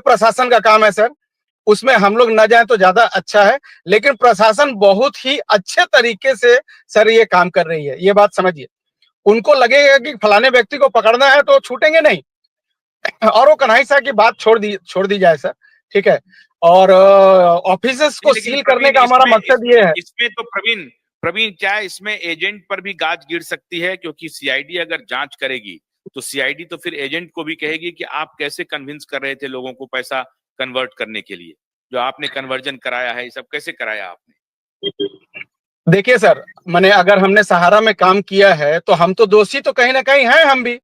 प्रशासन का काम है सर, उसमें हम लोग न जाएं तो ज्यादा अच्छा है, लेकिन प्रशासन बहुत ही अच्छे तरीके से सर ये काम कर रही है, ये बात समझिए। उनको लगेगा कि फलाने व्यक्ति को पकड़ना है तो छूटेंगे नहीं, और वो कन्हई साहब की बात छोड़ दी जाए सर, ठीक है। और ऑफिसेस को लेकिन सील करने प्रवीण, का हमारा मकसद ये है। इसमें तो प्रवीण प्रवीण क्या है, इसमें एजेंट पर भी गाज गिर सकती है, क्योंकि सीआईडी अगर जांच करेगी तो सीआईडी तो फिर एजेंट को भी कहेगी कि आप कैसे कन्विंस कर रहे थे लोगों को पैसा कन्वर्ट करने के लिए, जो आपने कन्वर्जन कराया है, ये सब कैसे कराया आपने? देखिए सर, मैंने अगर हमने सहारा में काम किया है तो हम तो दोषी तो कहीं ना कहीं हैं हम भी।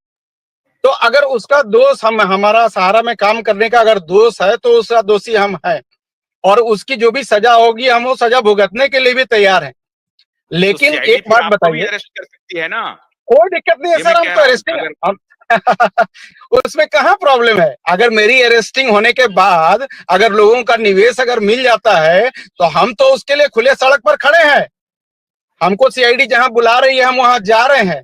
तो अगर उसका दोष हमारा सहारा में काम करने का अगर दोष है तो उसका दोषी हम हैं, और उसकी जो भी सजा होगी हम वो सजा भुगतने के लिए भी तैयार हैं। लेकिन तो एक बात बताइए, अरेस्ट कर सकती है ना? कोई दिक्कत नहीं है सर, हम तो अरेस्टिंग उसमें कहाँ प्रॉब्लम है। अगर मेरी अरेस्टिंग होने के बाद अगर लोगों का निवेश अगर मिल जाता है तो हम तो उसके लिए खुले सड़क पर खड़े हैं। हमको सीआईडी जहां बुला रही है हम वहां जा रहे हैं।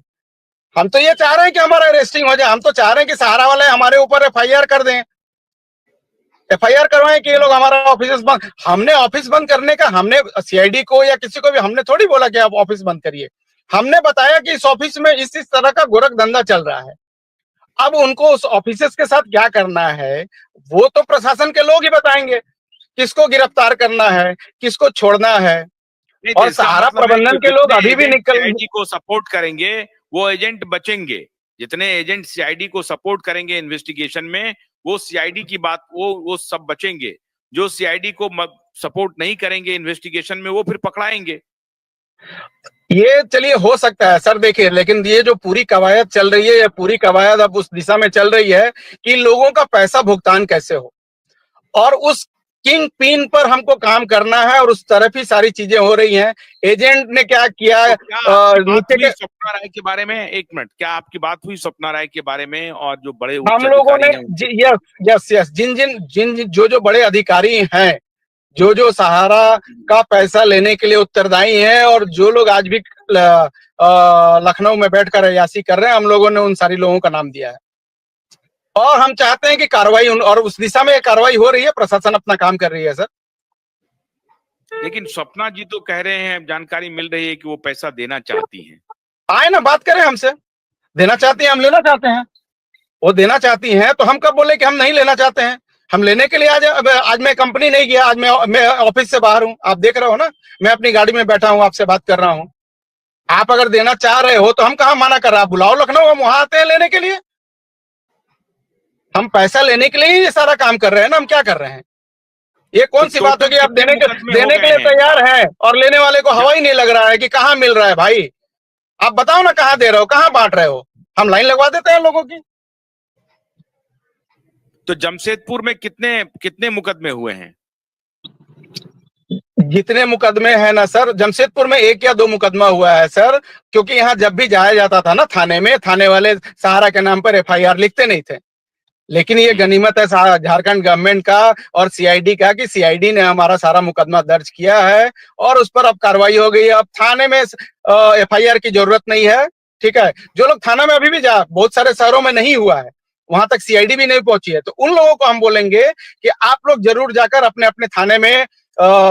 हम तो ये चाह रहे हैं कि हमारा अरेस्टिंग हो जाए, हम तो चाह रहे हैं कि सहारा वाले हमारे ऊपर एफआईआर कर दें, एफआईआर करवाएं कि ये लोग हमारा ऑफिस बंद। हमने ऑफिस बंद करने का, हमने सीआईडी को या किसी को भी हमने थोड़ी बोला कि आप ऑफिस बंद करिए। हमने बताया कि इस ऑफिस में इस तरह का गोरख धंधा चल रहा है। अब उनको उस ऑफिसर्स के साथ क्या करना है वो तो प्रशासन के लोग ही बताएंगे, किसको गिरफ्तार करना है, किसको छोड़ना है। नहीं, तो और इसका सहारा मतलब है प्रबंधन जो के लोग जितने अभी भी एजेंट निकल सीआईडी को सपोर्ट करेंगे वो एजेंट बचेंगे। जितने एजेंट सीआईडी को सपोर्ट करेंगे इन्वेस्टिगेशन में, वो सीआईडी की बात वो सब बचेंगे। जो सीआईडी को सपोर्ट नहीं करेंगे इन्वेस्टिगेशन में वो फिर पकड़ाएंगे। ये चलिए हो सकता है सर, देखिए, लेकिन ये जो पूरी कवायद चल रही है, ये पूरी कवायद अब उस दिशा में चल रही है कि लोगों का पैसा भुगतान कैसे हो, और उस किंग पिन पर हमको काम करना है, और उस तरफ ही सारी चीजें हो रही हैं। एजेंट ने क्या किया, तो क्या आपकी बात नीचे हुई के स्वप्ना राय के बारे में? एक मिनट, क्या आपकी बात हुई स्वप्ना राय के बारे में और जो बड़े हम उच्च लोगों ने, अधिकारी हैं उनसे? यस यस यस, जिन जिन जिन जिन जो जो बड़े अधिकारी हैं, जो जो सहारा का पैसा लेने के लिए उत्तरदायी हैं, और जो लोग आज भी लखनऊ में बैठकर अय्याशी कर रहे हैं, हम लोगों ने उन सारी लोगों का नाम दिया है। और हम चाहते हैं कि कार्रवाई, और उस दिशा में कार्रवाई हो रही है, प्रशासन अपना काम कर रही है सर। लेकिन स्वप्ना जी तो कह रहे हैं, जानकारी मिल रही है कि वो पैसा देना चाहती हैं। आए ना, बात करें हमसे। देना चाहती हैं, हम लेना चाहते हैं। वो देना चाहती हैं तो हम कब बोले कि हम नहीं लेना चाहते हैं। हम लेने के लिए आज मैं कंपनी नहीं गया, आज मैं ऑफिस से बाहर हूं, आप देख रहे हो ना, मैं अपनी गाड़ी में बैठा हूं, आपसे बात कर रहा हूं। आप अगर देना चाह रहे हो तो हम कहां मना कर रहे हैं, आप बुलाओ लखनऊ, हम वहां आते हैं लेने के लिए। हम पैसा लेने के लिए ही ये सारा काम कर रहे हैं ना, हम क्या कर रहे हैं। ये कौन सी बात होगी, आप देने के लिए तैयार हैं और लेने वाले को हवा ही नहीं लग रहा है कि कहां मिल रहा है। भाई आप बताओ ना, कहां दे रहे हो, कहां बांट रहे हो, हम लाइन लगवा देते हैं लोगों की। तो जमशेदपुर में कितने कितने मुकदमे हुए हैं? जितने मुकदमे हैं ना सर, जमशेदपुर में 1 या 2 मुकदमा हुआ है सर, क्योंकि यहाँ जब भी जाया जाता था ना थाने में, थाने वाले सहारा के नाम पर एफआईआर लिखते नहीं थे। लेकिन ये गनीमत है झारखंड गवर्नमेंट का और सीआईडी का कि सीआईडी ने हमारा सारा मुकदमा दर्ज किया है, और उस पर अब कार्रवाई हो गई है। अब थाने में एफआईआर की जरूरत नहीं है, ठीक है। जो लोग थाना में अभी भी बहुत सारे शहरों में नहीं हुआ है, वहां तक सीआईडी भी नहीं पहुंची है, तो उन लोगों को हम बोलेंगे कि आप लोग जरूर जाकर अपने अपने थाने में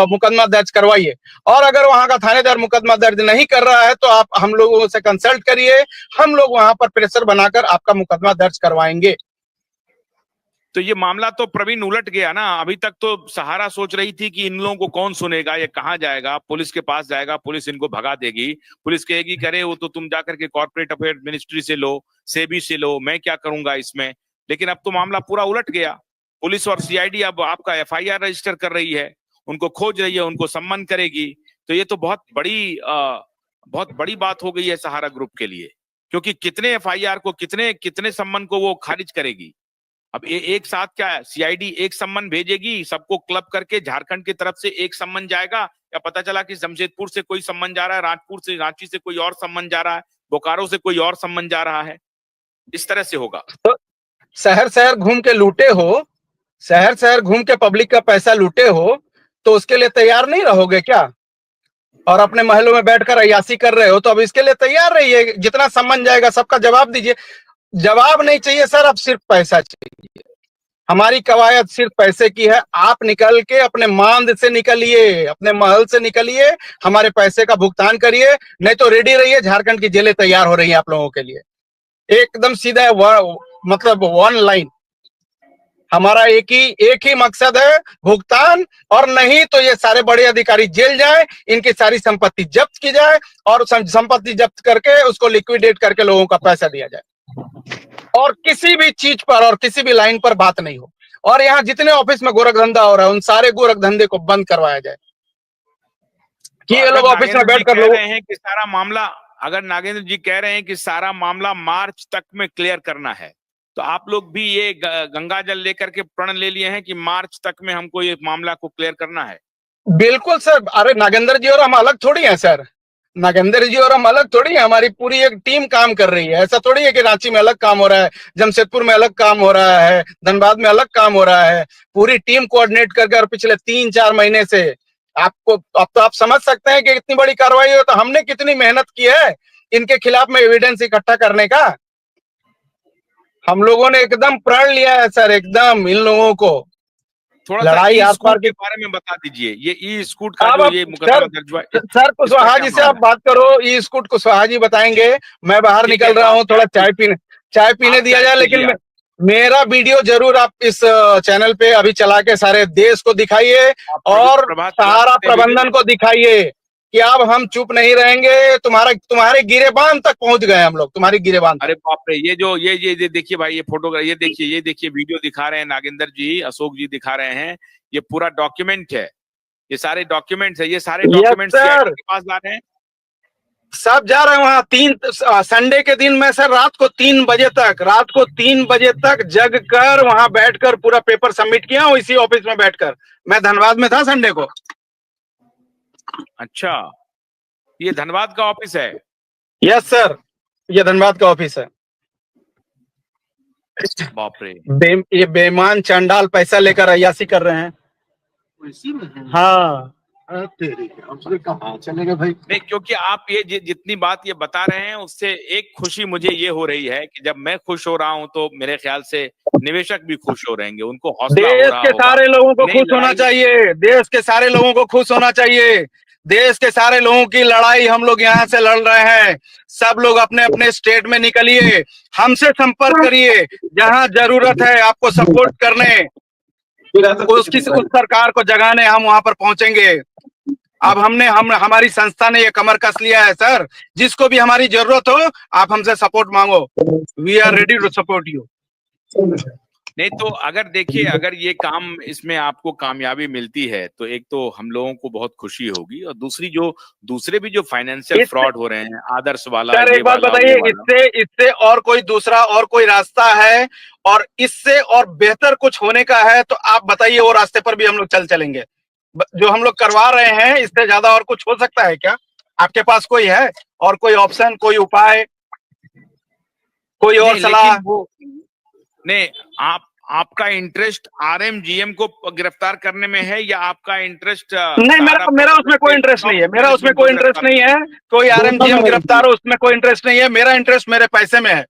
मुकदमा दर्ज करवाइए। और अगर वहां का थानेदार मुकदमा दर्ज नहीं कर रहा है तो आप हम लोगों से कंसल्ट करिए, हम लोग वहां पर प्रेशर बनाकर आपका मुकदमा दर्ज करवाएंगे। तो ये मामला तो प्रवीण उलट गया ना। अभी तक तो सहारा सोच रही थी कि इन लोगों को कौन सुनेगा, ये कहाँ जाएगा, पुलिस के पास जाएगा, पुलिस इनको भगा देगी, पुलिस कहेगी करे वो तो तुम जाकर के कॉर्पोरेट अफेयर मिनिस्ट्री से लो, सेबी से लो, मैं क्या करूंगा इसमें। लेकिन अब तो मामला पूरा उलट गया। पुलिस और सीआईडी अब आपका एफआईआर रजिस्टर कर रही है, उनको खोज रही है, उनको सम्मन करेगी। तो ये तो बहुत बड़ी बात हो गई है सहारा ग्रुप के लिए, क्योंकि कितने एफआईआर को, कितने कितने सम्मन को वो खारिज करेगी। अब एक साथ क्या है, सीआईडी एक सम्मन भेजेगी सबको क्लब करके, झारखंड की तरफ से एक सम्मन जाएगा, या पता चला कि जमशेदपुर से कोई सम्मन जा रहा है, रांची से कोई और सम्मन जा रहा है, बोकारो से कोई और सम्मन जा रहा है, इस तरह से होगा। तो शहर शहर घूम के लूटे हो, शहर शहर घूम के पब्लिक का पैसा लूटे हो, तो उसके लिए तैयार नहीं रहोगे क्या? और अपने महलों में बैठकर अय्याशी कर रहे हो, तो अब इसके लिए तैयार रहिए, जितना सम्मन जाएगा सबका जवाब दीजिए। जवाब नहीं चाहिए सर, अब सिर्फ पैसा चाहिए। हमारी कवायद सिर्फ पैसे की है। आप निकल के अपने मांद से निकलिए, अपने महल से निकलिए, हमारे पैसे का भुगतान करिए, नहीं तो रेडी रहिए, झारखंड की जेलें तैयार हो रही हैं आप लोगों के लिए। एकदम सीधा मतलब वन लाइन। हमारा एक ही मकसद है, भुगतान, और नहीं तो ये सारे बड़े अधिकारी जेल जाए, इनकी सारी संपत्ति जब्त की जाए और संपत्ति जब्त करके उसको लिक्विडेट करके लोगों का पैसा दिया जाए, और किसी भी चीज पर और किसी भी लाइन पर बात नहीं हो। और यहाँ जितने ऑफिस में गोरख धंधा हो रहा है उन सारे गोरख धंधे को बंद करवाया जाए कि ये लोग ऑफिस में बैठकर लोग रहे हैं कि सारा मामला, अगर नागेंद्र जी कह रहे हैं कि सारा मामला मार्च तक में क्लियर करना है, तो आप लोग भी ये गंगा जल लेकर के प्रण ले लिए हैं कि मार्च तक में हमको ये मामला को क्लियर करना है। बिल्कुल सर। अरे नागेंद्र जी और हम अलग थोड़ी हैं सर, नागेंद्र जी और हम अलग थोड़ी है, हमारी पूरी एक टीम काम कर रही है। ऐसा थोड़ी है कि रांची में अलग काम हो रहा है, जमशेदपुर में अलग काम हो रहा है, धनबाद में अलग काम हो रहा है। पूरी टीम कोऑर्डिनेट करके, और पिछले 3-4 महीने से आपको, अब तो आप समझ सकते हैं कि इतनी बड़ी कार्रवाई हो तो हमने कितनी मेहनत की है इनके खिलाफ में एविडेंस इकट्ठा करने का। हम लोगों ने एकदम प्रण लिया है सर, एकदम इन लोगों को थोड़ा लड़ाई सा आर पार के बारे में बता दीजिए। ये ई स्कूट का अब जो ये मुकदमा दर्ज हुआ, सर कुशवाहा जी से आप बात करो, ई स्कूट कुशवाहा जी बताएंगे। मैं बाहर निकल रहा हूँ, थोड़ा चाय पीने दिया जाए। लेकिन मेरा वीडियो जरूर आप इस चैनल पे अभी चला के सारे देश को दिखाइए और सहारा प्रबंधन को दिखाइए कि अब हम चुप नहीं रहेंगे। तुम्हारे गिरेबान तक पहुंच गए हम लोग, तुम्हारी गिरेबान तक। अरे बाप रे, ये जो ये देखिए भाई, ये फोटोग्राफ, ये देखिए वीडियो दिखा रहे हैं नागेंद्र जी, अशोक जी दिखा रहे हैं। ये पूरा डॉक्यूमेंट है, ये सारे डॉक्यूमेंट्स है, ये सारे डॉक्यूमेंट्स सीआईडी के पास जा रहे हैं। सब जा रहे हैं वहां। संडे के दिन में सर रात को 3 बजे तक जग कर वहां बैठकर पूरा पेपर सबमिट किया हूं, इसी ऑफिस में बैठकर। मैं धनबाद में था संडे को। अच्छा, ये धनबाद का ऑफिस है? यस सर, ये धनबाद का ऑफिस है। बाप रे, ये बेईमान चंडाल पैसा लेकर अय्यासी कर रहे हैं। हाँ कहाँ चले गए भाई? नहीं, क्योंकि आप ये जितनी बात ये बता रहे हैं उससे एक खुशी मुझे ये हो रही है कि जब मैं खुश हो रहा हूं तो मेरे ख्याल से निवेशक भी खुश हो रहेंगे, उनको हौसला हो रहा होगा। देश के सारे लोगों को खुश होना चाहिए, देश के सारे लोगों को खुश होना चाहिए। देश के सारे लोगों की लड़ाई हम लोग यहाँ से लड़ रहे हैं। सब लोग अपने अपने स्टेट में निकलिए, हमसे संपर्क करिए, जहां जरूरत है आपको सपोर्ट करने, उस सरकार को जगाने हम वहां पर पहुंचेंगे। अब हमारी संस्था ने ये कमर कस लिया है सर। जिसको भी हमारी जरूरत हो आप हमसे सपोर्ट मांगो, we are ready to support you. नहीं तो अगर देखिए, अगर ये काम, इसमें आपको कामयाबी मिलती है तो एक तो हम लोगों को बहुत खुशी होगी, और दूसरे भी जो फाइनेंशियल फ्रॉड हो रहे हैं, आदर्श वाला, सर एक बात बताइए, इससे और कोई दूसरा और कोई रास्ता है और इससे और बेहतर कुछ होने का है तो आप बताइए, वो रास्ते पर भी हम लोग चलेंगे। जो हम लोग करवा रहे हैं इससे ज्यादा और कुछ हो सकता है क्या? आपके पास कोई है और कोई ऑप्शन, कोई उपाय, कोई और सलाह? नहीं, आपका इंटरेस्ट आरएमजीएम को गिरफ्तार करने में है या आपका इंटरेस्ट? नहीं, मेरा उसमें कोई इंटरेस्ट नहीं है, मेरा उसमें कोई इंटरेस्ट नहीं है। कोई आरएमजीएम गिरफ्तार हो उसमें कोई इंटरेस्ट नहीं है। मेरा इंटरेस्ट मेरे पैसे में है,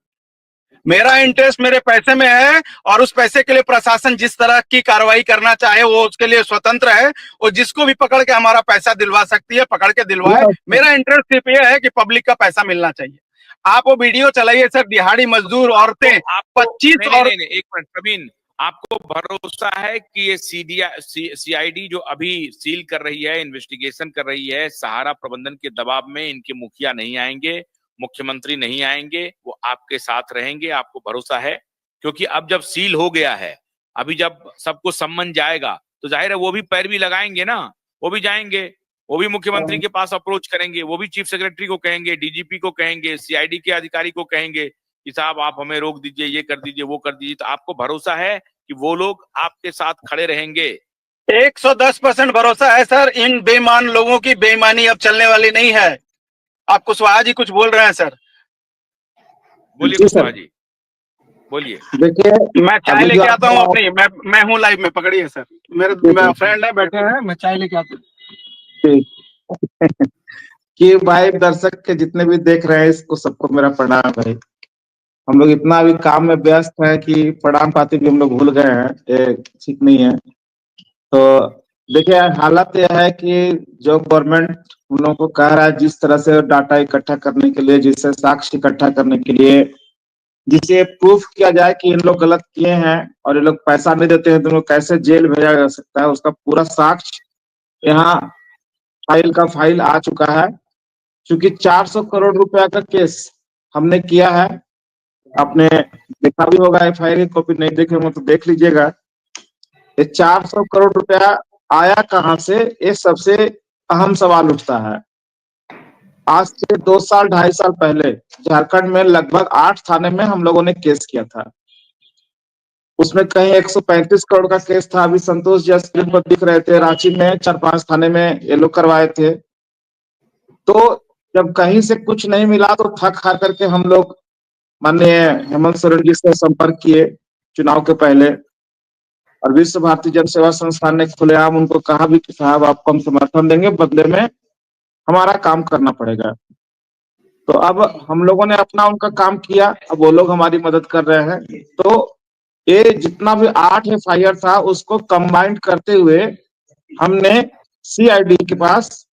मेरा इंटरेस्ट मेरे पैसे में है। और उस पैसे के लिए प्रशासन जिस तरह की कार्रवाई करना चाहे वो उसके लिए स्वतंत्र है। और जिसको भी पकड़ के हमारा पैसा दिलवा सकती है, पकड़ के दिलवाए। मेरा इंटरेस्ट सिर्फ ये है कि पब्लिक का पैसा मिलना चाहिए। आप वो वीडियो चलाइए सर, दिहाड़ी मजदूर औरतें 25 और एक मिनट प्रवीण, आपको भरोसा है कि ये सीआईडी जो अभी सील कर रही है, इन्वेस्टिगेशन कर रही है, सहारा प्रबंधन के दबाव में इनके मुखिया नहीं आएंगे, मुख्यमंत्री नहीं आएंगे, वो आपके साथ रहेंगे? आपको भरोसा है? क्योंकि अब जब सील हो गया है, अभी जब सबको सम्मन जाएगा तो जाहिर है वो भी पैरवी लगाएंगे ना, वो भी जाएंगे, वो भी मुख्यमंत्री के पास अप्रोच करेंगे, वो भी चीफ सेक्रेटरी को कहेंगे, डीजीपी को कहेंगे, सीआईडी के अधिकारी को कहेंगे कि साहब आप हमें रोक दीजिए, ये कर दीजिए, वो कर दीजिए। तो आपको भरोसा है कि वो लोग आपके साथ खड़े रहेंगे? 110% भरोसा है सर। इन बेईमान लोगों की बेईमानी अब चलने वाली नहीं है। आप कुशवाहा जी कुछ बोल रहे हैं सर? बोलिए कुशवाहा जी, बोलिए। देखिए, मैं चाय लेके आता हूँ अपनी, मैं हूँ लाइव में, पकड़िए सर। मेरे फ्रेंड है, बैठे हैं, मैं चाय लेके आता हूँ। कि भाई दर्शक के जितने भी देख रहे हैं इसको सबको मेरा प्रणाम भाई। हम लोग इतना अभी काम में व्यस्त हैं कि प्रणाम पाती भी हम लोग भूल गए हैं, ये ठीक नहीं है। तो देखिए, हालत यह है कि जो गवर्नमेंट उन लोगों को कह रहा है, जिस तरह से डाटा इकट्ठा करने के लिए, जिससे साक्ष्य इकट्ठा करने के लिए, जिसे प्रूफ किया जाए कि इन लोग गलत किए हैं और ये लोग पैसा नहीं देते हैं तो उनको कैसे जेल भेजा जा सकता है, उसका पूरा साक्ष्य यहाँ फाइल का फाइल आ चुका है। क्योंकि 400 करोड़ रुपया का केस हमने किया है। आपने देखा भी होगा, एफआईआर की कॉपी नहीं देखे होंगे तो देख लीजिएगा। ये 400 करोड़ रुपया आया कहां से, ये सबसे अहम सवाल उठता है। आज से 2 साल 2.5 साल पहले झारखंड में लगभग 8 थाने में हम लोगों ने केस किया था। उसमें कहीं 135 करोड़ का केस था। अभी संतोष जी स्क्रीन पर दिख रहे थे, रांची में 4-5 थाने में ये लोग करवाए थे। तो जब कहीं से कुछ नहीं मिला तो थक हार करके हम लोग माननीय हेमंत सोरेन जी से संपर्क किए चुनाव के पहले, और विश्व भारती जन सेवा संस्थान ने खुलेआम उनको कहा भी कि साहब आपको हम समर्थन देंगे, बदले में हमारा काम करना पड़ेगा। तो अब हम लोगों ने अपना उनका काम किया, अब वो लोग हमारी मदद कर रहे हैं। तो ये जितना भी 8 एफआईआर था उसको कंबाइंड करते हुए हमने सीआईडी के पास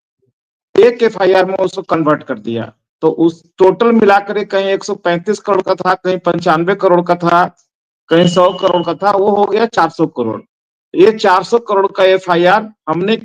एक एफआईआर में उसको कन्वर्ट कर दिया। तो उस टोटल मिलाकर कहीं 135 करोड़ का था, कहीं 95 करोड़ का था, कहीं 100 करोड़ का था, वो हो गया 400 करोड़। ये 400 करोड़ का एफआईआर हमने